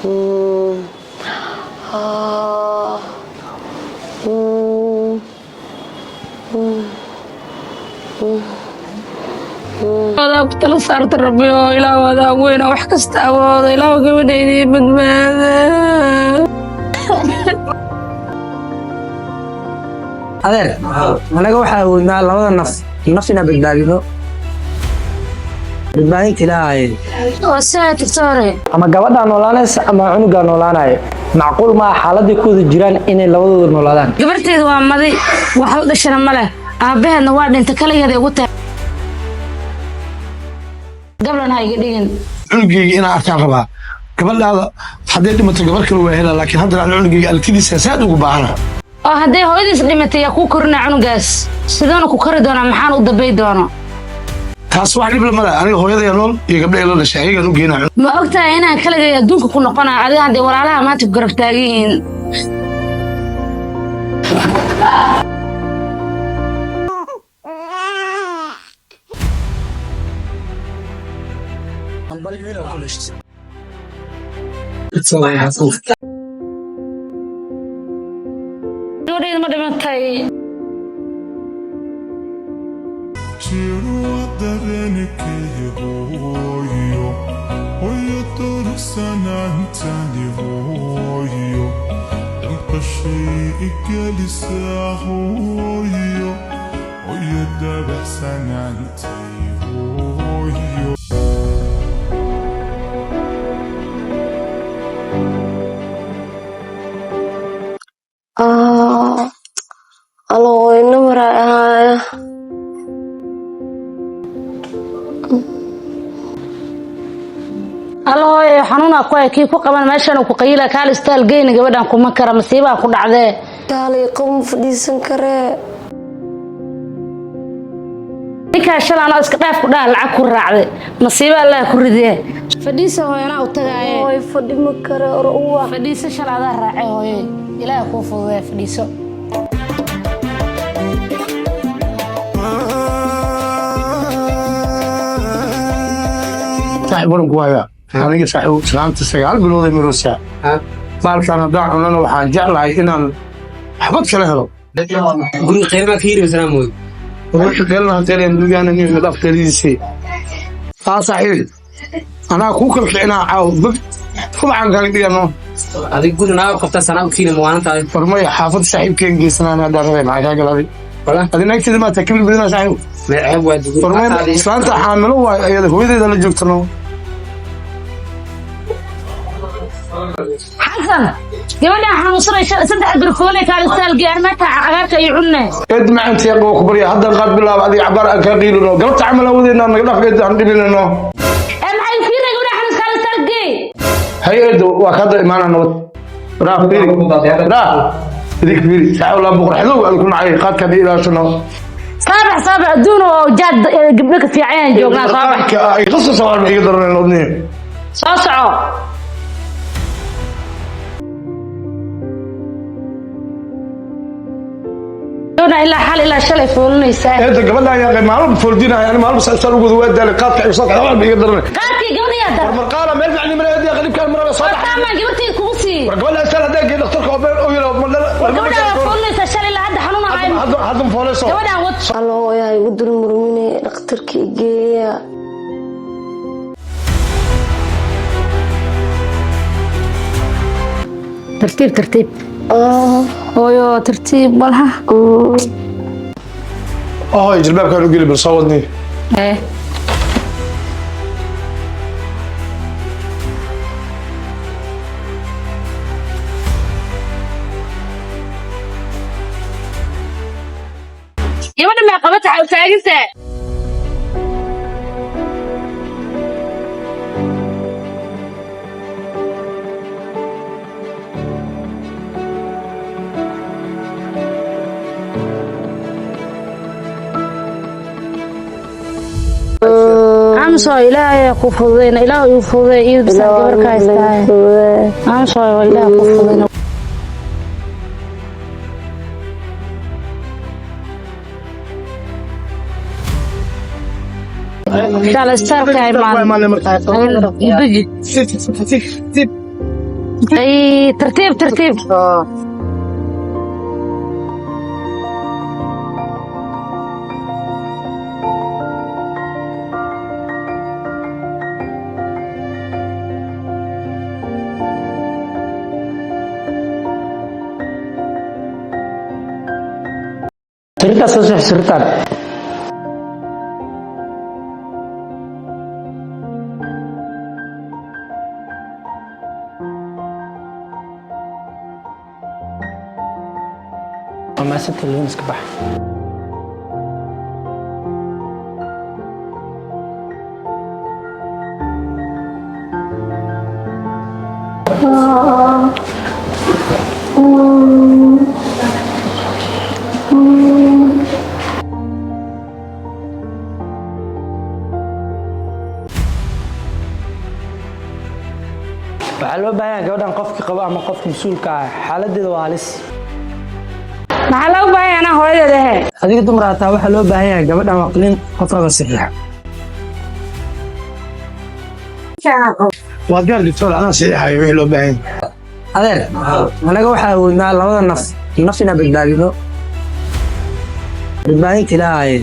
هذا بطل صارت ربي إلى هذا وين وحكست أوض إلى وقبلني بدماذا هذا أنا أقول حاول لو نفسنا بالبابينو بالباين تلاعي وسات صاري أما قبضنا نولانس أما عنقنا نولاناي معقول ما حالة كود جيران إن لو نولان قبرتي ذو ماضي وحول الشرم مله أبيه النواد أنت كله هذا قلت قبل أن هاي قدين عنقي أنا أركان ربها قبل هذا حديت ما تقبل كل واحد لكن هذا العنقي الكذي ساسات وقبعنا هدي هو إذا سلمت يا كوكرنا عنقاس سيدنا كوكردونا محان ودبيدونا taas wax dhib lama laha aniga hooyada nool iyo gabdhaha la dhashay ayaga u geenaa ma ogtahay inaan kala geeyo adduunka ku noqonaa adiga hadii walaalaha maanta garab taagiin doonayda ma dhimantay الله ينور الله حنونا كوي كي ku qaban meeshan ku qayla kaal istaal geyn gabadhan kuma kara masiiba ku dhacday taali qom fadhiisan kare ninka shalana iska dhaaf ku dhaal lacag ku raacday masiiba Allah ku ridee fadhiisa hooyana u tagaaye way fadhi ma kare oo fadhiisa shalada raacay hooye ilaahay ku fududeey fadhiiso صاحبنا قوايا aniga saaxiib salaamta 9 bilood ee Ruusiya baalkan daacuna waxaan jeclahay inaan xabad kala helo guri qeyma ka yiri salaamud ruux galna teen duugaan inuu dhaqtariisay saaxiib ana ku kala kicina caaw bad kubcan kala dhigano adiga guri naag qabta sanad kiina maanta farmay xaafad saaxiibkeen geesnana dareen ay galaday wala adina intii ma takbil bidina saaxiib meex waa dugur farmay islaanta xaamilo waa ayada hooyadeeda la joogtano حسن gabadha xanuunsanay saddex birkoole kaal istaal geer mata cagaarka ay cunne ed ma anti yaqo khubariya hadda qaad bilaab adi cabar ka qiilino galta amal awadeena naga dhaqeed aan dhibinano maxay fiirna gabadha xanuun kaal istaal gee hay-adu waa ka imaana nabad raaf fiiri idik fiiri saaw la buqraxdo aan ku nacay qaadka ilaashano صابح adduun oo jaad gabdho ka fiican joognaa صابح ay qasas oo iga daraneen odni soo soco إلا حال إلا شلي فولني ساعة. أنت قبل لا يا معلوم فولدينا يعني معلوم سألوا جذوة ذلك قاطع يصق على بيقدرنا. قاطع قبل يا در. مرقالة ما ينفعني من هذه غريب كان مرة صالح. ما قبلتي كوسي. قبل لا أسأل هذاك دكتور كوبر أو يلا قبل لا فولني سأشلي لا هذا حنون عين. هذا فولني صار. قبل لا وط. الله يا يقدر مرميني دكتور كيجيا. ترتيب. هو ترتيب والها. جلباب كانوا يقولي بالصوتني. إيه. يا ولد ما قبضت على ساجسة. أمسوا إلهي كفضين إلهي يفضين يلبس الجبر كايستاي أمسوا إلهي كفضين شال استار كاي مان اي ترتيب ترتيب. sariirtaas soo seex sariirtaan وماسكة اللون iska bax waxaa loo baahan yahay gabadhan qofka qaba ama qofka mas'uulka ah xaaladeeda waa halis maxaa loo baahan anaa hooyadeeda ahe adiga dumar hataa waxaa loo baahan yahay gabadhan waa qalin qofkaba saxiixa waa gaar doctor anaa saxiixayo wixii loo baahan adeer anaga waxaa awoodnaa labada naf inaan badbaadino badbaadinta ilaahay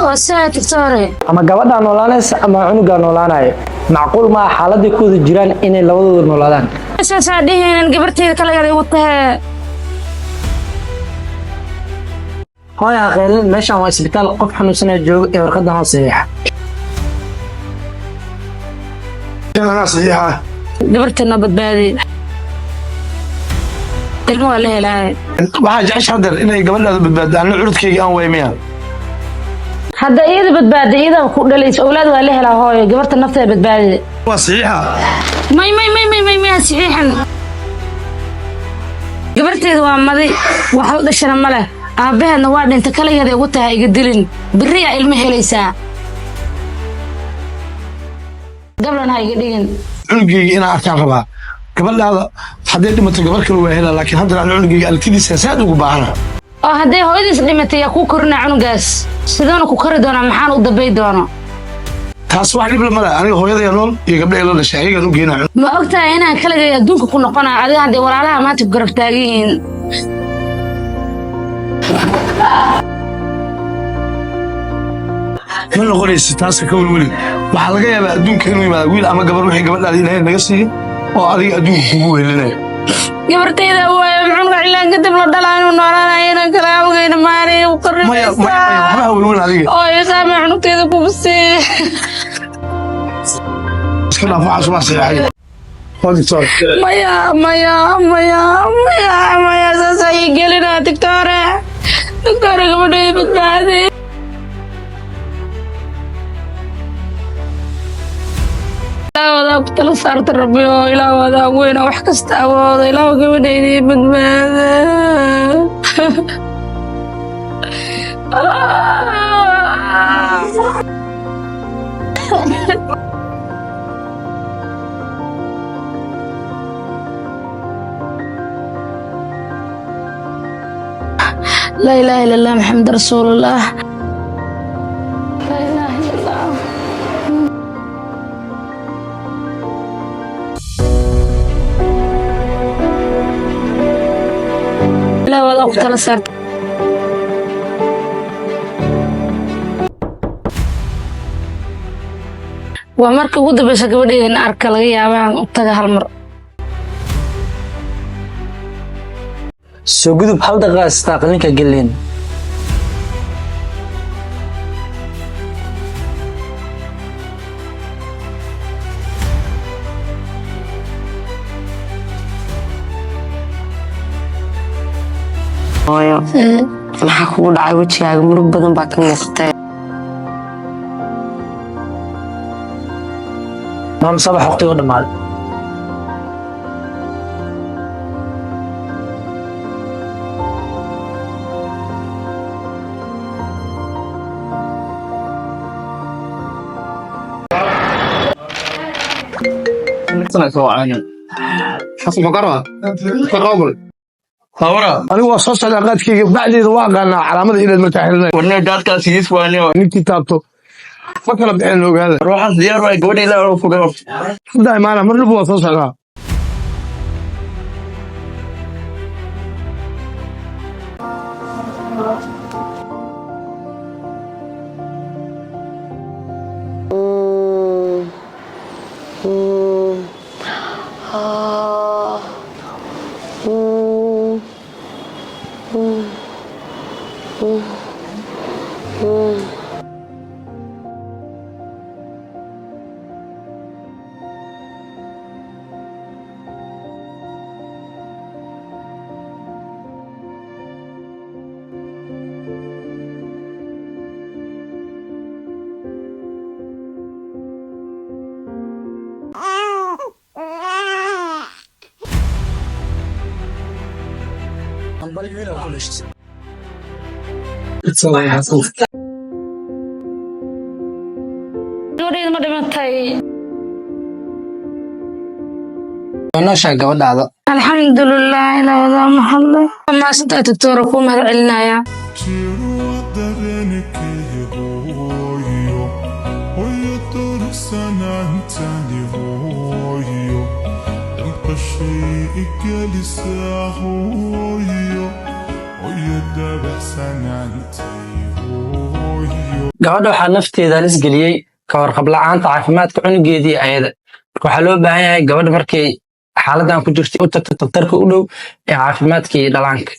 oo saa doctore ama gabadha noolaanaysa ama cunuga noolaanayo macquul ma aha xaaladii ku wada jiraan inay labadooda noolaadaan saasaa dhiheenan gabarteeda kalageeda igu tahee hooya qeylin meeshaan waa isbitaal qof xanuunsanaya jooga ee warqadan oo saxiixa anaa saxiixa gabarteedna badbaadi ilmo waa la helaaye waxaa jecesha hadeer inay gabadhaada badbaado anna curudkayga aan waymiya hadda iyada badbaada iyada ku dhalaysa awlaad waa la helaa hooyo gabarta nafteeda badbaadi waa saxiixa may saxiixan gabarteeda waa maday wax la dhashana ma leh aabbaheedna waa dhinta kaligeeda igu tahay iga dilin berri yaa ilmo helaysaa gablan ha iga dhigin cunugayga inaan arkaan rabaa gabadhaada hadday dhimato gabar kale waa helaa laakiin haddana aan cunugayga aragtidiisa saad ugu baahana oo hadday hooyadiis dhimatay yaa kuu korinaa cunugaas sidoona ku kori doonaa maxaan u dambay doono taas wax dhib lamada aniga hooyadaya nool iyo gabdhaha la dhashay ayagaan u geynaa ma ogtahay inaan kaligay adduunka ku noqonaa adiga hadday walaalaha maanta ku garab taagan yihiin ma noqonaysa taasa ka welwelin waxaa laga yaabaa adduunka inuu yimaada wiil ama gabar wixii gabadhaada ilaahay naga siiyey oo adiga adduunka kugu weelinayo gabartayda waayo cunuga cilaan kadib la dhalaa inuu noolaanayo inaan kala awgeyna maanay u waxba welwelin adiga oo isaame cunugteeda kubusee iska dhaaf waxaas waa saxiixay waa doctor maya saas ayay gelinaa doctore gabadhayda badbaadi ilaawadaa ku tala saarta rabbi oo ilaawadaa weyna wax kasta awooda ilaawa gabadhaydii badbaada لا إله إلا الله محمد رسول الله لا إله إلا الله لا ولا أقتل صارت ومركب ود بس قبل إن أركل يا بان تجاه المر soo gudub hal daqiiqa istaaqlinka gelin hooyo maxaa kugu dhacay wejigaaga murug badan baa ka muuqatay maam sabax waqtiga u dhamaaday حسن مقرة تقابل هورا أنا وصلت على قدك بعد الواقع علامة إلى المتاحلين ورنا داد كان سيس وانيو نكتي تابتو فكر بحين هذا روح زيارة قولي لا روح فوق دائما أنا من نبغى توصل gabadheeda ma dhimatay nolosha gabadhaada alxamdulilah ilaa wadaa mahadle maasantaa doctora kuu mahad celinaya gabadha waxaa nafteeda halis geliyey ka warqab la'aanta caafimaadka cunugeedii ayada marka waxaa loo baahan yahay gabadha markay xaaladan ku jirtay u tagto daktarka u dhow ee caafimaadka iyo dhalaanka